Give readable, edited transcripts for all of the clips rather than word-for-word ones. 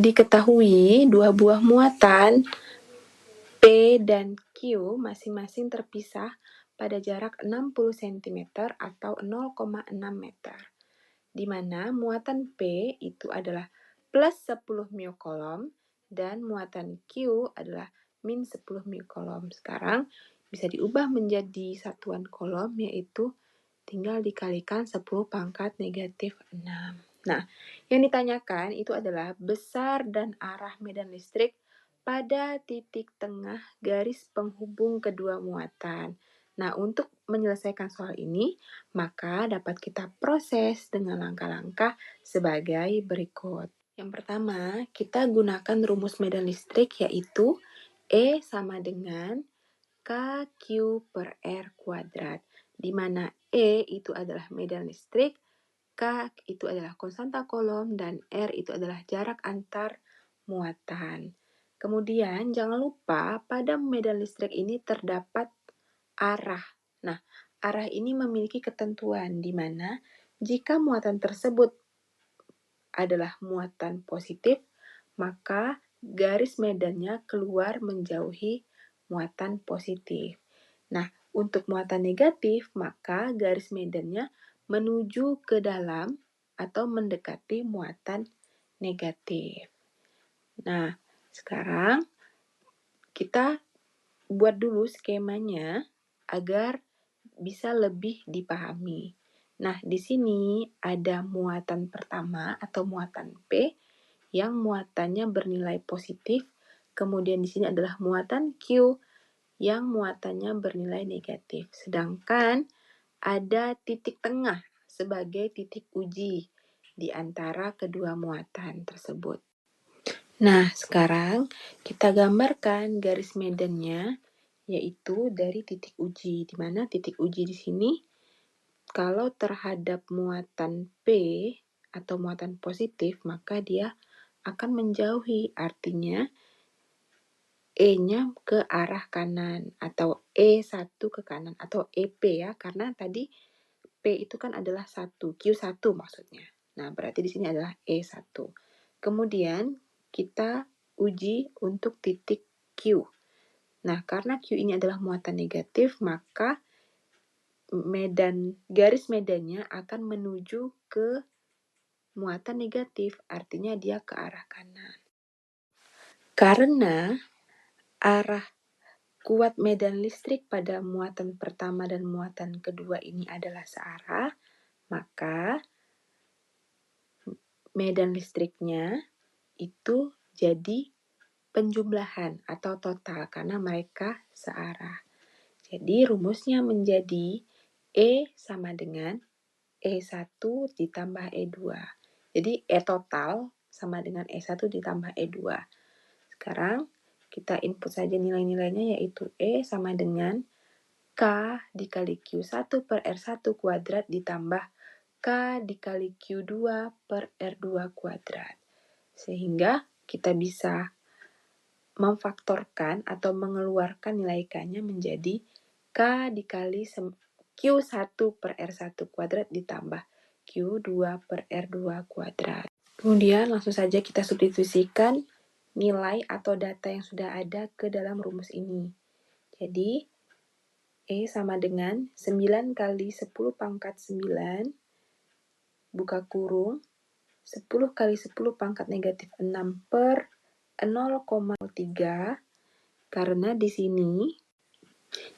diketahui dua buah muatan P dan Q masing-masing terpisah pada jarak 60 cm atau 0,6 meter, di mana muatan P itu adalah plus 10 μcoulomb dan muatan Q adalah min 10 μcoulomb. Sekarang bisa diubah menjadi satuan coulomb, yaitu tinggal dikalikan 10 pangkat negatif 6. Nah, yang ditanyakan itu adalah besar dan arah medan listrik pada titik tengah garis penghubung kedua muatan. Nah, untuk menyelesaikan soal ini, maka dapat kita proses dengan langkah-langkah sebagai berikut. Yang pertama, kita gunakan rumus medan listrik, yaitu E sama dengan KQ per R kuadrat, di mana E itu adalah medan listrik, K itu adalah konstanta Coulomb, dan R itu adalah jarak antar muatan. Kemudian jangan lupa pada medan listrik ini terdapat arah. Nah, arah ini memiliki ketentuan di mana jika muatan tersebut adalah muatan positif, maka garis medannya keluar menjauhi muatan positif. Nah, untuk muatan negatif, maka garis medannya menuju ke dalam atau mendekati muatan negatif. Nah, sekarang kita buat dulu skemanya agar bisa lebih dipahami. Nah, di sini ada muatan pertama atau muatan P yang muatannya bernilai positif, kemudian di sini adalah muatan Q yang muatannya bernilai negatif. Sedangkan ada titik tengah sebagai titik uji di antara kedua muatan tersebut. Nah, sekarang kita gambarkan garis medannya, yaitu dari titik uji, di mana titik uji di sini kalau terhadap muatan P atau muatan positif, maka dia akan menjauhi, artinya E-nya ke arah kanan atau E1 ke kanan atau EP ya, karena tadi P itu kan adalah 1, Q1 maksudnya. Nah, berarti di sini adalah E1. Kemudian kita uji untuk titik Q. Nah, karena Q ini adalah muatan negatif, maka garis medannya akan menuju ke muatan negatif, artinya dia ke arah kanan. Karena arah kuat medan listrik pada muatan pertama dan muatan kedua ini adalah searah, maka medan listriknya itu jadi penjumlahan atau total karena mereka searah. Jadi rumusnya menjadi E sama dengan E1 ditambah E2. Jadi E total sama dengan E1 ditambah E2. Sekarang kita input saja nilai-nilainya, yaitu E sama dengan K dikali Q1 per R1 kuadrat ditambah K dikali Q2 per R2 kuadrat. Sehingga kita bisa memfaktorkan atau mengeluarkan nilai K-nya menjadi K dikali Q1 per R1 kuadrat ditambah Q2 per R2 kuadrat. Kemudian langsung saja kita substitusikan nilai atau data yang sudah ada ke dalam rumus ini. Jadi, E sama dengan 9 kali 10 pangkat 9, buka kurung, 10 kali 10 pangkat negatif 6 per 0,03, karena di sini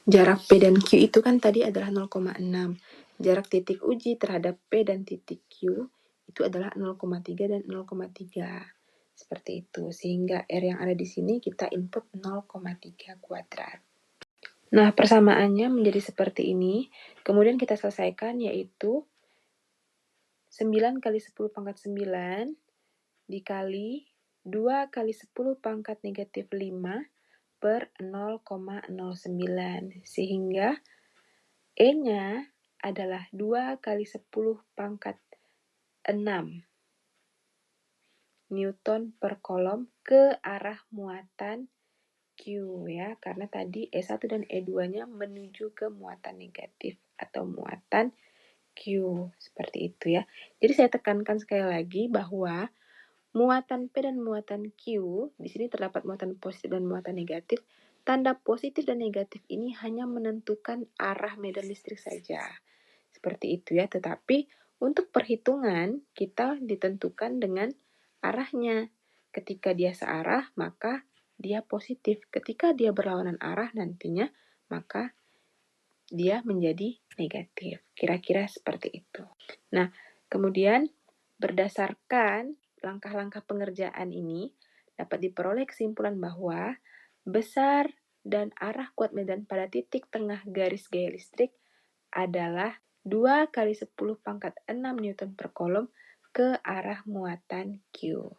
jarak P dan Q itu kan tadi adalah 0,6. Jarak titik uji terhadap P dan titik Q itu adalah 0,3 dan 0,3. Seperti itu. Sehingga R yang ada di sini kita input 0,3 kuadrat. Nah, persamaannya menjadi seperti ini. Kemudian kita selesaikan, yaitu 9 kali 10 pangkat 9 dikali 2 kali 10 pangkat negatif 5 per 0,09. Sehingga E-nya adalah 2 kali 10 pangkat 6 Newton per Coulomb ke arah muatan Q ya, karena tadi E1 dan E2-nya menuju ke muatan negatif atau muatan Q, seperti itu ya. Jadi saya tekankan sekali lagi bahwa Muatan P dan muatan Q, di sini terdapat muatan positif dan muatan negatif. Tanda positif dan negatif ini hanya menentukan arah medan listrik saja. Seperti itu ya, tetapi untuk perhitungan kita ditentukan dengan arahnya. Ketika dia searah, maka dia positif. Ketika dia berlawanan arah nantinya, maka dia menjadi negatif. Kira-kira seperti itu. Nah, kemudian berdasarkan langkah-langkah pengerjaan ini dapat diperoleh kesimpulan bahwa besar dan arah kuat medan pada titik tengah garis gaya listrik adalah 2 kali 10 pangkat 6 Newton per Coulomb ke arah muatan Q.